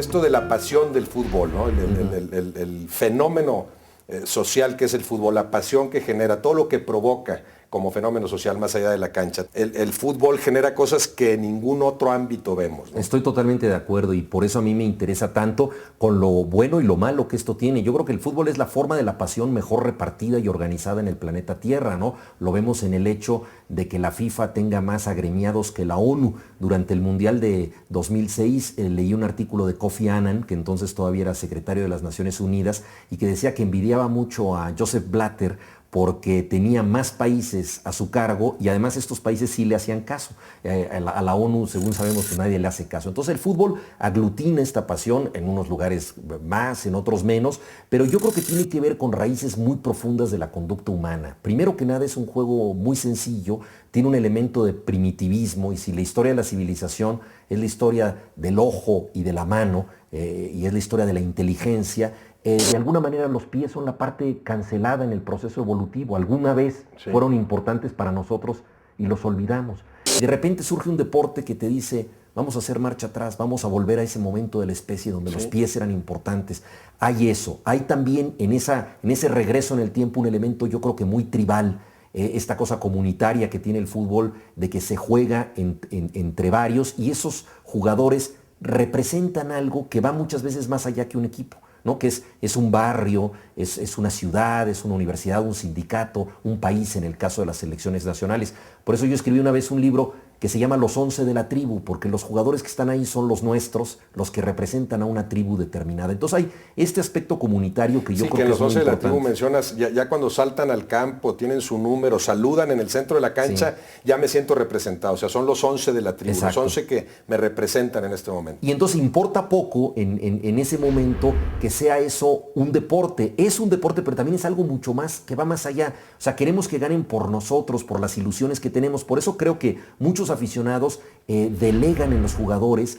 esto de la pasión del fútbol, ¿no? El fenómeno social que es el fútbol, la pasión que genera, todo lo que provoca como fenómeno social más allá de la cancha. El fútbol genera cosas que en ningún otro ámbito vemos, ¿no? Estoy totalmente de acuerdo y por eso a mí me interesa tanto con lo bueno y lo malo que esto tiene. Yo creo que el fútbol es la forma de la pasión mejor repartida y organizada en el planeta Tierra, ¿no? Lo vemos en el hecho de que la FIFA tenga más agremiados que la ONU. Durante el Mundial de 2006 leí un artículo de Kofi Annan, que entonces todavía era secretario de las Naciones Unidas, y que decía que envidiaba mucho a Joseph Blatter porque tenía más países a su cargo y además estos países sí le hacían caso. A la ONU, según sabemos, que nadie le hace caso. Entonces el fútbol aglutina esta pasión en unos lugares más, en otros menos, pero yo creo que tiene que ver con raíces muy profundas de la conducta humana. Primero que nada es un juego muy sencillo, tiene un elemento de primitivismo y si la historia de la civilización es la historia del ojo y de la mano y es la historia de la inteligencia, de alguna manera los pies son la parte cancelada en el proceso evolutivo. Alguna vez fueron importantes para nosotros y los olvidamos. De repente surge un deporte que te dice, vamos a hacer marcha atrás, vamos a volver a ese momento de la especie donde los pies eran importantes. Hay eso, hay también en ese regreso en el tiempo un elemento yo creo que muy tribal, esta cosa comunitaria que tiene el fútbol de que se juega entre varios y esos jugadores representan algo que va muchas veces más allá que un equipo, ¿no? Que es un barrio, es una ciudad, es una universidad, un sindicato, un país en el caso de las selecciones nacionales. Por eso yo escribí una vez un libro que se llama Los 11 de la tribu, porque los jugadores que están ahí son los nuestros, los que representan a una tribu determinada. Entonces hay este aspecto comunitario que yo creo que es muy importante. Sí, que en los 11 de la tribu mencionas, ya cuando saltan al campo, tienen su número, saludan en el centro de la cancha, ya me siento representado. O sea, son los 11 de la tribu, exacto, los 11 que me representan en este momento. Y entonces importa poco en ese momento que sea eso un deporte. Es un deporte, pero también es algo mucho más, que va más allá. O sea, queremos que ganen por nosotros, por las ilusiones que tenemos. Por eso creo que muchos aficionados delegan en los jugadores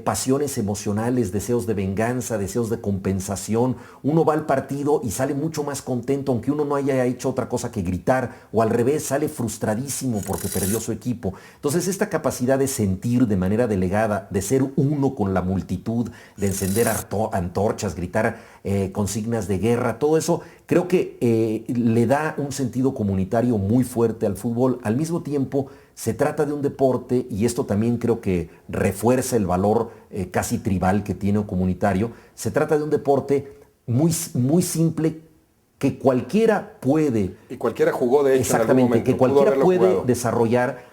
pasiones emocionales, deseos de venganza, deseos de compensación. Uno va al partido y sale mucho más contento, aunque uno no haya hecho otra cosa que gritar, o al revés, sale frustradísimo porque perdió su equipo. Entonces, esta capacidad de sentir de manera delegada, de ser uno con la multitud, de encender antorchas, gritar consignas de guerra, todo eso creo que le da un sentido comunitario muy fuerte al fútbol. Al mismo tiempo, se trata de un deporte, y esto también creo que refuerza el valor casi tribal que tiene o comunitario. Se trata de un deporte muy, muy simple que cualquiera puede... Y cualquiera jugó de hecho. Exactamente, en algún momento, que cualquiera puede desarrollar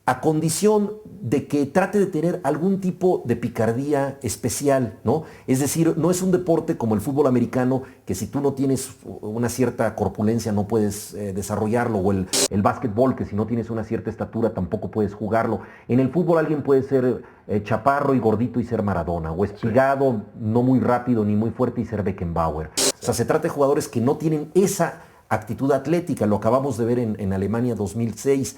a condición de que trate de tener algún tipo de picardía especial, ¿no? Es decir, no es un deporte como el fútbol americano, que si tú no tienes una cierta corpulencia no puedes desarrollarlo, o el básquetbol, que si no tienes una cierta estatura tampoco puedes jugarlo. En el fútbol alguien puede ser chaparro y gordito y ser Maradona, o espigado, no muy rápido ni muy fuerte y ser Beckenbauer. O sea, se trata de jugadores que no tienen esa actitud atlética. Lo acabamos de ver en Alemania 2006,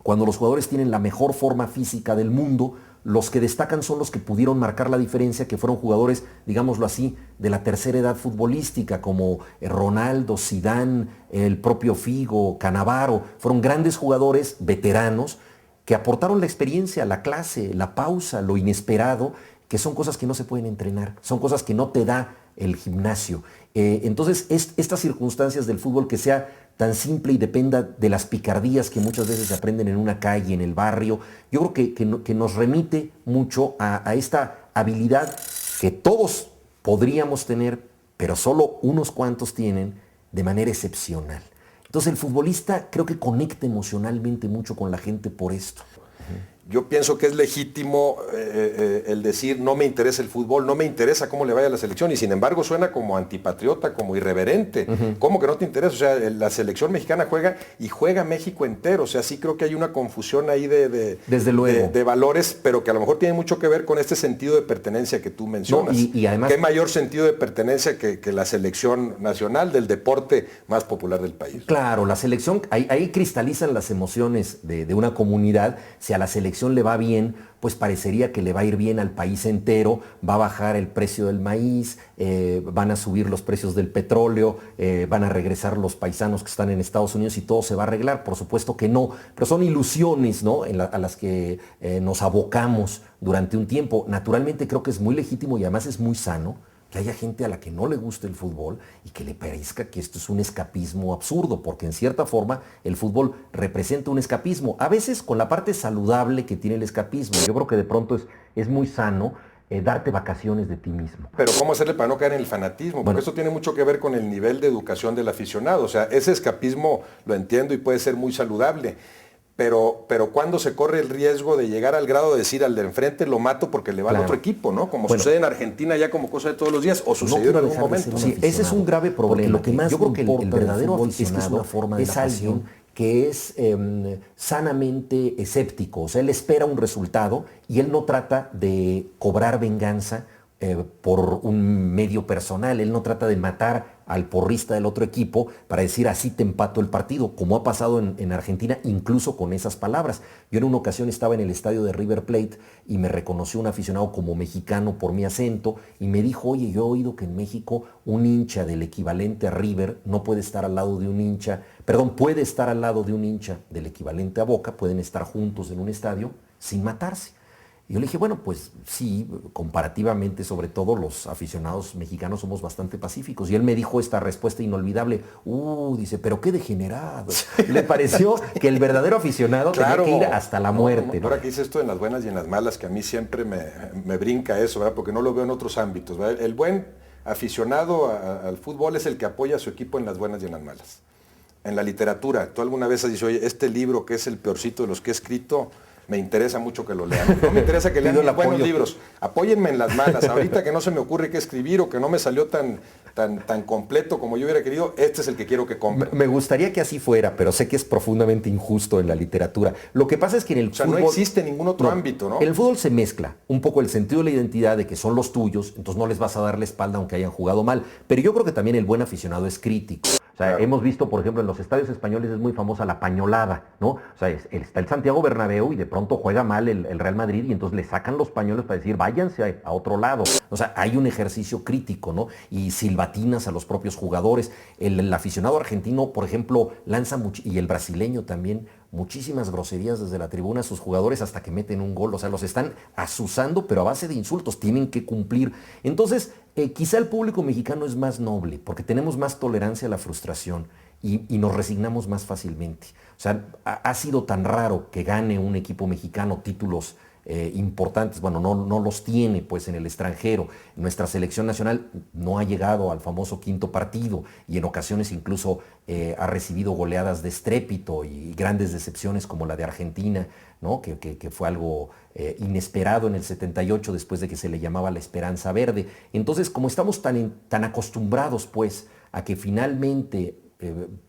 cuando los jugadores tienen la mejor forma física del mundo, los que destacan son los que pudieron marcar la diferencia, que fueron jugadores, digámoslo así, de la tercera edad futbolística, como Ronaldo, Zidane, el propio Figo, Cannavaro. Fueron grandes jugadores veteranos que aportaron la experiencia, la clase, la pausa, lo inesperado, que son cosas que no se pueden entrenar, son cosas que no te da el gimnasio. Entonces, estas circunstancias del fútbol que sea tan simple y dependa de las picardías que muchas veces se aprenden en una calle, en el barrio, yo creo que nos remite mucho a esta habilidad que todos podríamos tener, pero solo unos cuantos tienen de manera excepcional. Entonces el futbolista creo que conecta emocionalmente mucho con la gente por esto. Yo pienso que es legítimo el decir no me interesa el fútbol, no me interesa cómo le vaya a la selección, y sin embargo suena como antipatriota, como irreverente. ¿Cómo que no te interesa? O sea, la selección mexicana juega y juega México entero. O sea, sí creo que hay una confusión ahí Desde luego. de valores, pero que a lo mejor tiene mucho que ver con este sentido de pertenencia que tú mencionas. No, y además, ¿qué mayor sentido de pertenencia que la selección nacional del deporte más popular del país? Claro, la selección, ahí cristalizan las emociones de una comunidad. Si a la selección selección le va bien, pues parecería que le va a ir bien al país entero, va a bajar el precio del maíz, van a subir los precios del petróleo, van a regresar los paisanos que están en Estados Unidos y todo se va a arreglar. Por supuesto que no, pero son ilusiones, ¿no?, a las que nos abocamos durante un tiempo. Naturalmente creo que es muy legítimo y además es muy sano que haya gente a la que no le guste el fútbol y que le parezca que esto es un escapismo absurdo, porque en cierta forma el fútbol representa un escapismo, a veces con la parte saludable que tiene el escapismo. Yo creo que de pronto es muy sano darte vacaciones de ti mismo. Pero ¿cómo hacerle para no caer en el fanatismo? Porque eso tiene mucho que ver con el nivel de educación del aficionado. O sea, ese escapismo lo entiendo y puede ser muy saludable. Pero cuando se corre el riesgo de llegar al grado de decir al de enfrente lo mato porque le va al otro equipo, ¿no? Como sucede en Argentina ya como cosa de todos los días, o sucedió en algún momento. Sí, ese es un grave problema. Lo que más yo creo que el verdadero aficionado es alguien que es sanamente escéptico. O sea, él espera un resultado y él no trata de cobrar venganza por un medio personal. Él no trata de matar al porrista del otro equipo para decir así te empato el partido, como ha pasado en Argentina, incluso con esas palabras. Yo en una ocasión estaba en el estadio de River Plate y me reconoció un aficionado como mexicano por mi acento y me dijo, oye, yo he oído que en México un hincha del equivalente a River no puede estar al lado de un hincha, puede estar al lado de un hincha del equivalente a Boca, pueden estar juntos en un estadio sin matarse. Y yo le dije, bueno, pues sí, comparativamente, sobre todo los aficionados mexicanos somos bastante pacíficos. Y él me dijo esta respuesta inolvidable, dice, pero qué degenerado. Le pareció que el verdadero aficionado tenía que ir hasta la muerte. Ahora que hice esto en las buenas y en las malas, que a mí siempre me brinca eso, ¿verdad? Porque no lo veo en otros ámbitos, ¿verdad? El buen aficionado al fútbol es el que apoya a su equipo en las buenas y en las malas. En la literatura, tú alguna vez has dicho, oye, este libro que es el peorcito de los que he escrito, me interesa mucho que lo lean. No me interesa que lean los buenos libros. Apóyenme en las malas. Ahorita que no se me ocurre qué escribir o que no me salió tan completo como yo hubiera querido, este es el que quiero que compren. Me gustaría que así fuera, pero sé que es profundamente injusto en la literatura. Lo que pasa es que en el fútbol... no existe ningún otro ámbito, ¿no? En el fútbol se mezcla un poco el sentido de la identidad de que son los tuyos, entonces no les vas a dar la espalda aunque hayan jugado mal. Pero yo creo que también el buen aficionado es crítico. O sea, claro. Hemos visto, por ejemplo, en los estadios españoles es muy famosa la pañolada, ¿no? O sea, está el Santiago Bernabéu y de pronto juega mal el Real Madrid y entonces le sacan los pañuelos para decir, váyanse a otro lado. O sea, hay un ejercicio crítico, ¿no? Y silbatinas a los propios jugadores. El aficionado argentino, por ejemplo, lanza y el brasileño también, muchísimas groserías desde la tribuna a sus jugadores hasta que meten un gol. O sea, los están azuzando, pero a base de insultos. Tienen que cumplir. Entonces, quizá el público mexicano es más noble porque tenemos más tolerancia a la frustración y nos resignamos más fácilmente. O sea, ha sido tan raro que gane un equipo mexicano títulos importantes. Bueno, no los tiene pues en el extranjero. Nuestra selección nacional no ha llegado al famoso quinto partido y en ocasiones incluso ha recibido goleadas de estrépito y grandes decepciones como la de Argentina, ¿no? que fue algo inesperado en el 78 después de que se le llamaba la Esperanza Verde. Entonces, como estamos tan acostumbrados pues a que finalmente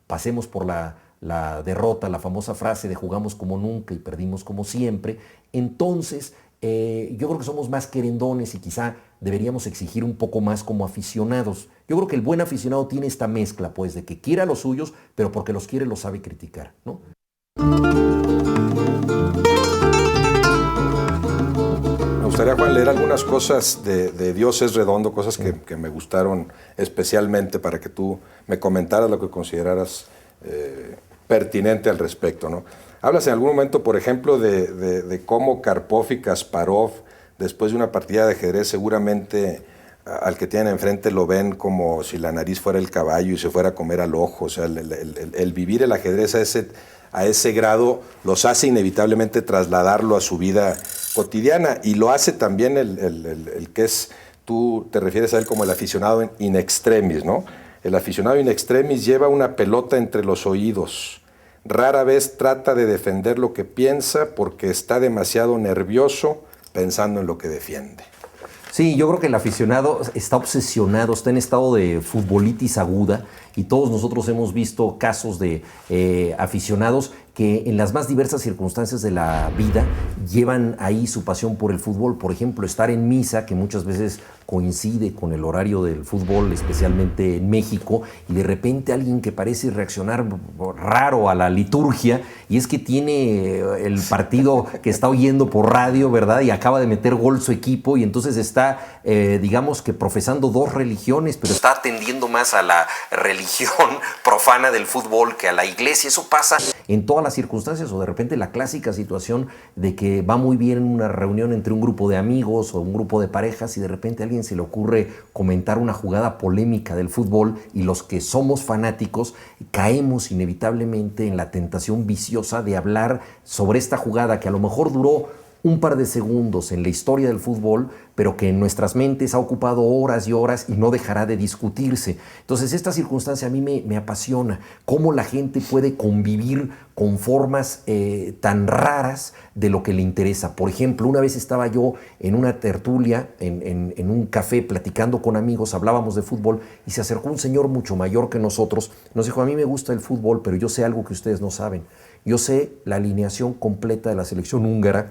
pasemos por la derrota, la famosa frase de jugamos como nunca y perdimos como siempre, entonces yo creo que somos más querendones y quizá deberíamos exigir un poco más como aficionados. Yo creo que el buen aficionado tiene esta mezcla, pues, de que quiere a los suyos, pero porque los quiere los sabe criticar, ¿no? Me gustaría, Juan, leer algunas cosas de Dios es redondo, cosas que me gustaron especialmente para que tú me comentaras lo que consideraras pertinente al respecto, ¿no? Hablas en algún momento, por ejemplo, de cómo Karpov y Kasparov, después de una partida de ajedrez, seguramente al que tienen enfrente lo ven como si la nariz fuera el caballo y se fuera a comer al ojo. O sea, el vivir el ajedrez a ese grado los hace inevitablemente trasladarlo a su vida cotidiana. Y lo hace también el que es, tú te refieres a él como el aficionado in extremis, ¿no? El aficionado in extremis lleva una pelota entre los oídos. Rara vez trata de defender lo que piensa porque está demasiado nervioso pensando en lo que defiende. Sí, yo creo que el aficionado está obsesionado, está en estado de futbolitis aguda y todos nosotros hemos visto casos de aficionados que en las más diversas circunstancias de la vida llevan ahí su pasión por el fútbol. Por ejemplo, estar en misa, que muchas veces coincide con el horario del fútbol, especialmente en México, y de repente alguien que parece reaccionar raro a la liturgia, y es que tiene el partido que está oyendo por radio, ¿verdad? Y acaba de meter gol su equipo, y entonces está, digamos que profesando dos religiones, pero está atendiendo más a la religión profana del fútbol que a la iglesia. Eso pasa en todas las circunstancias, o de repente la clásica situación de que va muy bien una reunión entre un grupo de amigos o un grupo de parejas y de repente a alguien se le ocurre comentar una jugada polémica del fútbol, y los que somos fanáticos caemos inevitablemente en la tentación viciosa de hablar sobre esta jugada que a lo mejor duró un par de segundos en la historia del fútbol, pero que en nuestras mentes ha ocupado horas y horas y no dejará de discutirse. Entonces, esta circunstancia a mí me apasiona, cómo la gente puede convivir con formas tan raras de lo que le interesa. Por ejemplo, una vez estaba yo en una tertulia, en un café, platicando con amigos, hablábamos de fútbol, y se acercó un señor mucho mayor que nosotros, nos dijo: a mí me gusta el fútbol, pero yo sé algo que ustedes no saben. Yo sé la alineación completa de la selección húngara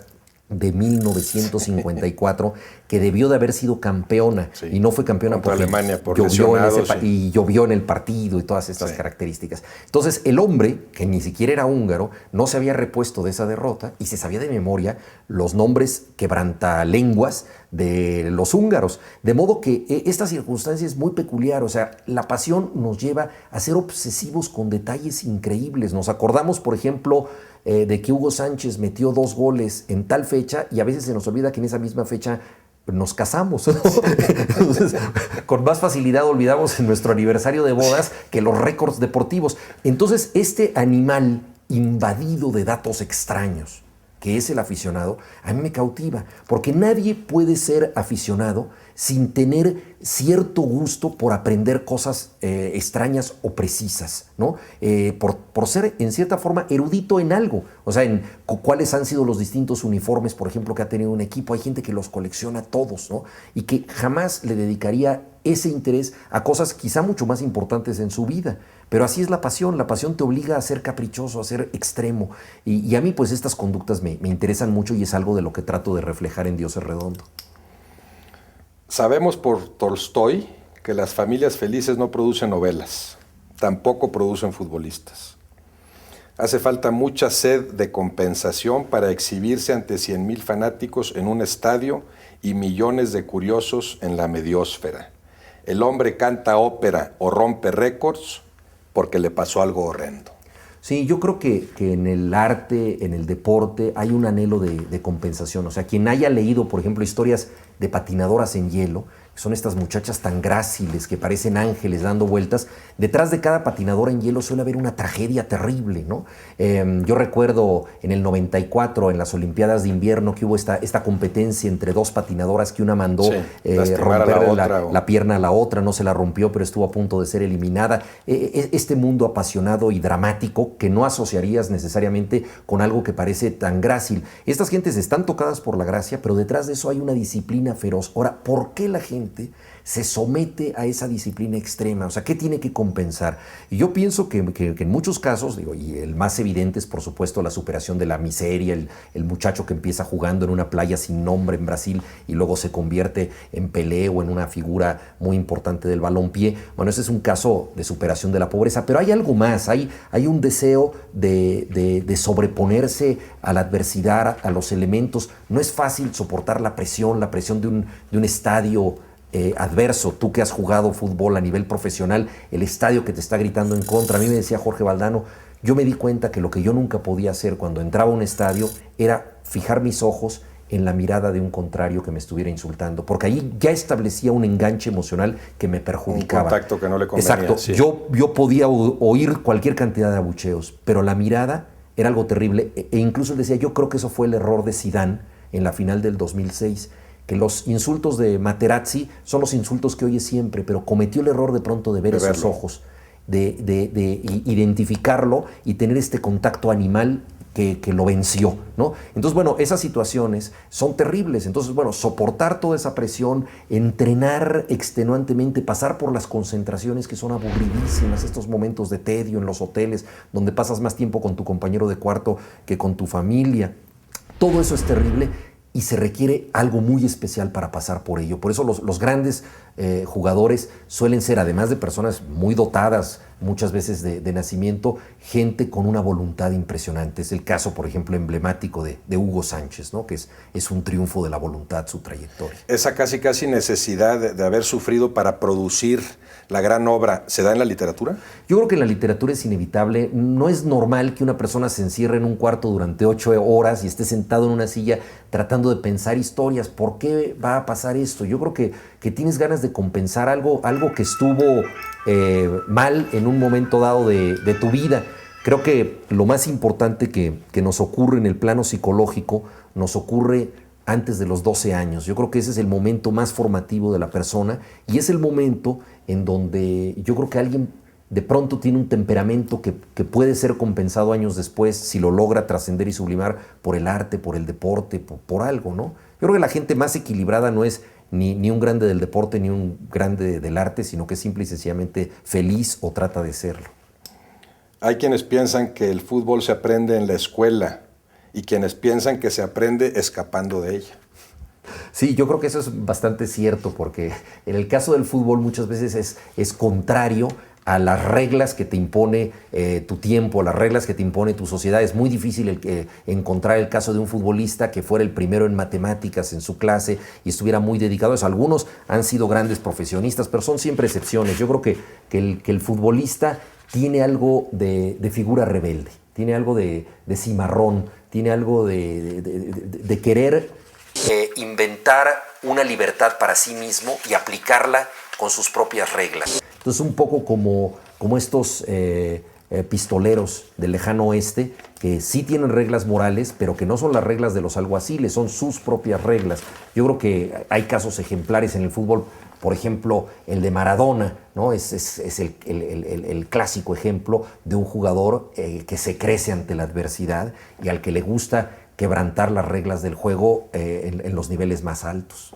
de 1954, que debió de haber sido campeona, sí, y no fue campeona contra porque Alemania por llovió lesionados, y llovió en el partido y todas estas características. Entonces el hombre, que ni siquiera era húngaro, no se había repuesto de esa derrota y se sabía de memoria los nombres quebrantalenguas de los húngaros. De modo que esta circunstancia es muy peculiar. O sea, la pasión nos lleva a ser obsesivos con detalles increíbles. Nos acordamos, por ejemplo, de que Hugo Sánchez metió 2 goles en tal fecha, y a veces se nos olvida que en esa misma fecha nos casamos, ¿no? Entonces, con más facilidad olvidamos en nuestro aniversario de bodas que los récords deportivos. Entonces, este animal invadido de datos extraños, que es el aficionado, a mí me cautiva, porque nadie puede ser aficionado sin tener cierto gusto por aprender cosas extrañas o precisas, ¿no? Por ser, en cierta forma, erudito en algo. O sea, en cuáles han sido los distintos uniformes, por ejemplo, que ha tenido un equipo. Hay gente que los colecciona todos, ¿no? Y que jamás le dedicaría ese interés a cosas quizá mucho más importantes en su vida. Pero así es la pasión te obliga a ser caprichoso, a ser extremo. Y a mí, pues, estas conductas me interesan mucho, y es algo de lo que trato de reflejar en Dios es Redondo. Sabemos por Tolstoy que las familias felices no producen novelas, tampoco producen futbolistas. Hace falta mucha sed de compensación para exhibirse ante 100,000 fanáticos en un estadio y millones de curiosos en la mediósfera. El hombre canta ópera o rompe récords porque le pasó algo horrendo. Sí, yo creo que en el arte, en el deporte, hay un anhelo de compensación. O sea, quien haya leído, por ejemplo, historias de patinadoras en hielo, que son estas muchachas tan gráciles que parecen ángeles dando vueltas, detrás de cada patinadora en hielo suele haber una tragedia terrible, ¿no? Yo recuerdo en el 94, en las Olimpiadas de Invierno, que hubo esta competencia entre 2 patinadoras, que una mandó romper la pierna a la otra, no se la rompió, pero estuvo a punto de ser eliminada. Este mundo apasionado y dramático que no asociarías necesariamente con algo que parece tan grácil. Estas gentes están tocadas por la gracia, pero detrás de eso hay una disciplina feroz. Ahora, ¿por qué la gente se somete a esa disciplina extrema? O sea, ¿qué tiene que compensar? Y yo pienso que en muchos casos, digo, y el más evidente es, por supuesto, la superación de la miseria, el muchacho que empieza jugando en una playa sin nombre en Brasil y luego se convierte en Pelé o en una figura muy importante del balompié. Bueno, ese es un caso de superación de la pobreza, pero hay algo más, hay un deseo de sobreponerse a la adversidad, a los elementos. No es fácil soportar la presión de un estadio adverso. Tú que has jugado fútbol a nivel profesional, el estadio que te está gritando en contra. A mí me decía Jorge Valdano, yo me di cuenta que lo que yo nunca podía hacer cuando entraba a un estadio era fijar mis ojos en la mirada de un contrario que me estuviera insultando, porque ahí ya establecía un enganche emocional que me perjudicaba. Un contacto que no le convenía. Exacto. Sí. Yo podía oír cualquier cantidad de abucheos, pero la mirada era algo terrible. E incluso él decía, yo creo que eso fue el error de Zidane en la final del 2006, que los insultos de Materazzi son los insultos que oye siempre, pero cometió el error de pronto de ver esos ojos, de identificarlo y tener este contacto animal que lo venció, ¿no? Entonces, bueno, esas situaciones son terribles. Entonces, bueno, soportar toda esa presión, entrenar extenuantemente, pasar por las concentraciones que son aburridísimas, estos momentos de tedio en los hoteles, donde pasas más tiempo con tu compañero de cuarto que con tu familia. Todo eso es terrible y se requiere algo muy especial para pasar por ello. Por eso los grandes jugadores suelen ser, además de personas muy dotadas, muchas veces de nacimiento, gente con una voluntad impresionante. Es el caso, por ejemplo, emblemático de Hugo Sánchez, ¿no? Que es un triunfo de la voluntad, su trayectoria. Esa casi necesidad de haber sufrido para producir la gran obra, ¿se da en la literatura? Yo creo que en la literatura es inevitable. No es normal que una persona se encierre en un cuarto durante 8 horas y esté sentado en una silla tratando de pensar historias. ¿Por qué va a pasar esto? Yo creo que tienes ganas de compensar algo que estuvo mal en un momento dado de tu vida. Creo que lo más importante que nos ocurre en el plano psicológico nos ocurre antes de los 12 años. Yo creo que ese es el momento más formativo de la persona y es el momento en donde yo creo que alguien de pronto tiene un temperamento que puede ser compensado años después si lo logra trascender y sublimar por el arte, por el deporte, por algo, ¿no? Yo creo que la gente más equilibrada no es ni un grande del deporte ni un grande del arte, sino que es simple y sencillamente feliz o trata de serlo. Hay quienes piensan que el fútbol se aprende en la escuela y quienes piensan que se aprende escapando de ella. Sí, yo creo que eso es bastante cierto, porque en el caso del fútbol muchas veces es contrario a las reglas que te impone tu tiempo, a las reglas que te impone tu sociedad. Es muy difícil encontrar el caso de un futbolista que fuera el primero en matemáticas en su clase y estuviera muy dedicado a eso. Algunos han sido grandes profesionistas, pero son siempre excepciones. Yo creo que el futbolista tiene algo de figura rebelde, tiene algo de cimarrón, tiene algo de querer inventar una libertad para sí mismo y aplicarla con sus propias reglas. Entonces, un poco como estos pistoleros del lejano oeste, que sí tienen reglas morales, pero que no son las reglas de los alguaciles, son sus propias reglas. Yo creo que hay casos ejemplares en el fútbol, por ejemplo, el de Maradona, ¿no? Es el clásico ejemplo de un jugador que se crece ante la adversidad y al que le gusta quebrantar las reglas del juego en los niveles más altos.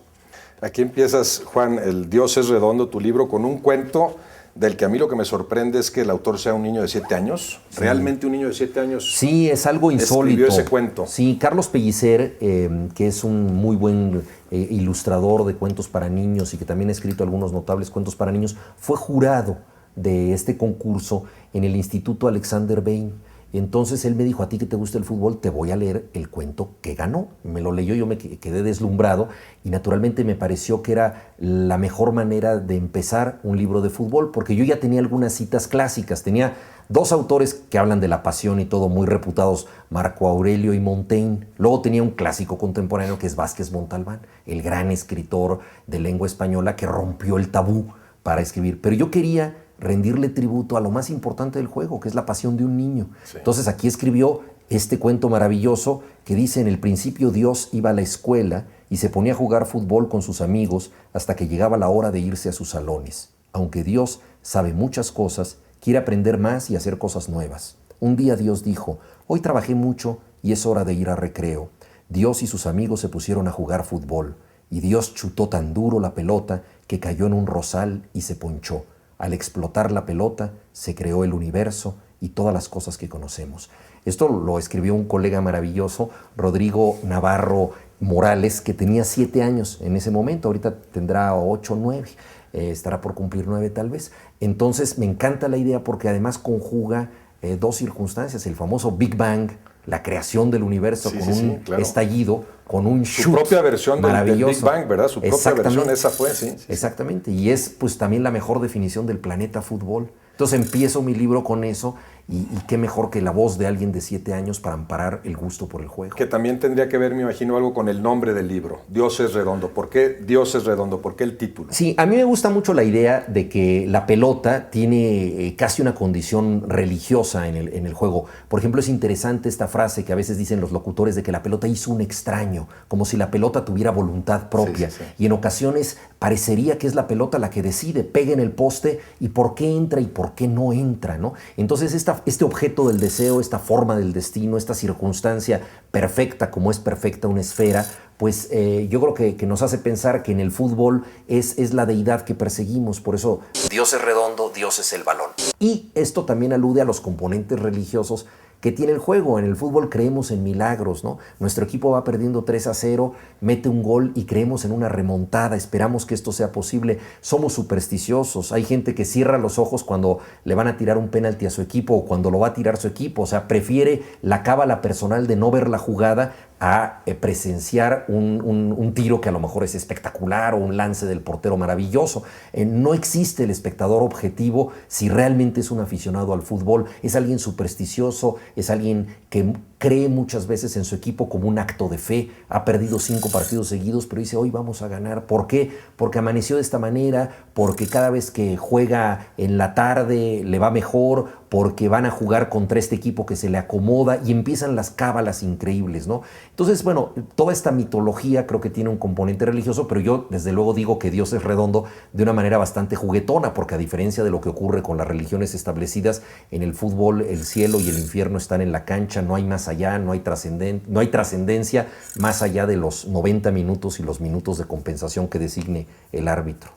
Aquí empiezas, Juan, El Dios es redondo, tu libro, con un cuento del que a mí lo que me sorprende es que el autor sea un niño de 7 años. Sí. ¿Realmente un niño de 7 años? Sí, es algo insólito. Escribió ese cuento. Sí, Carlos Pellicer, que es un muy buen ilustrador de cuentos para niños y que también ha escrito algunos notables cuentos para niños, fue jurado de este concurso en el Instituto Alexander Bain. Entonces él me dijo: a ti que te gusta el fútbol, te voy a leer el cuento que ganó. Me lo leyó, yo me quedé deslumbrado y naturalmente me pareció que era la mejor manera de empezar un libro de fútbol, porque yo ya tenía algunas citas clásicas. Tenía 2 autores que hablan de la pasión y todo, muy reputados, Marco Aurelio y Montaigne. Luego tenía un clásico contemporáneo que es Vázquez Montalbán, el gran escritor de lengua española que rompió el tabú para escribir. Pero yo quería rendirle tributo a lo más importante del juego, que es la pasión de un niño. Sí. Entonces aquí escribió este cuento maravilloso que dice: en el principio Dios iba a la escuela y se ponía a jugar fútbol con sus amigos hasta que llegaba la hora de irse a sus salones. Aunque Dios sabe muchas cosas, quiere aprender más y hacer cosas nuevas. Un día Dios dijo: hoy trabajé mucho y es hora de ir a recreo. Dios y sus amigos se pusieron a jugar fútbol y Dios chutó tan duro la pelota que cayó en un rosal y se ponchó. Al explotar la pelota, se creó el universo y todas las cosas que conocemos. Esto lo escribió un colega maravilloso, Rodrigo Navarro Morales, que tenía 7 años en ese momento. Ahorita tendrá 8 o 9, estará por cumplir 9 tal vez. Entonces me encanta la idea porque además conjuga 2 circunstancias: el famoso Big Bang, la creación del universo con un estallido, con un shoot. Su propia versión del Big Bang, ¿verdad? Su propia versión, esa fue, sí. Exactamente, y es pues también la mejor definición del planeta fútbol. Entonces empiezo mi libro con eso y qué mejor que la voz de alguien de 7 años para amparar el gusto por el juego. Que también tendría que ver, me imagino, algo con el nombre del libro, Dios es redondo. ¿Por qué Dios es redondo? ¿Por qué el título? Sí, a mí me gusta mucho la idea de que la pelota tiene casi una condición religiosa en el juego. Por ejemplo, es interesante esta frase que a veces dicen los locutores de que la pelota hizo un extraño, como si la pelota tuviera voluntad propia. Sí. Y en ocasiones parecería que es la pelota la que decide, pega en el poste y por qué entra y por qué no entra, ¿no? Entonces esta este objeto del deseo, esta forma del destino, esta circunstancia perfecta como es perfecta una esfera, pues yo creo que nos hace pensar que en el fútbol es la deidad que perseguimos. Por eso Dios es redondo, Dios es el balón. Y esto también alude a los componentes religiosos que tiene el juego. En el fútbol creemos en milagros, ¿no? Nuestro equipo va perdiendo 3-0, mete un gol y creemos en una remontada, esperamos que esto sea posible. Somos supersticiosos. Hay gente que cierra los ojos cuando le van a tirar un penalti a su equipo o cuando lo va a tirar su equipo. O sea, prefiere la cábala personal de no ver la jugada a presenciar un tiro que a lo mejor es espectacular o un lance del portero maravilloso. No existe el espectador objetivo si realmente es un aficionado al fútbol. Es alguien supersticioso, es alguien que cree muchas veces en su equipo como un acto de fe. Ha perdido 5 partidos seguidos, pero dice, hoy vamos a ganar. ¿Por qué? Porque amaneció de esta manera, porque cada vez que juega en la tarde le va mejor, porque van a jugar contra este equipo que se le acomoda y empiezan las cábalas increíbles, ¿no? Entonces, bueno, toda esta mitología creo que tiene un componente religioso, pero yo desde luego digo que Dios es redondo de una manera bastante juguetona, porque a diferencia de lo que ocurre con las religiones establecidas, en el fútbol el cielo y el infierno están en la cancha, no hay más allá, no hay trascendencia más allá de los 90 minutos y los minutos de compensación que designe el árbitro.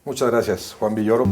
Muchas gracias, Juan Villoro.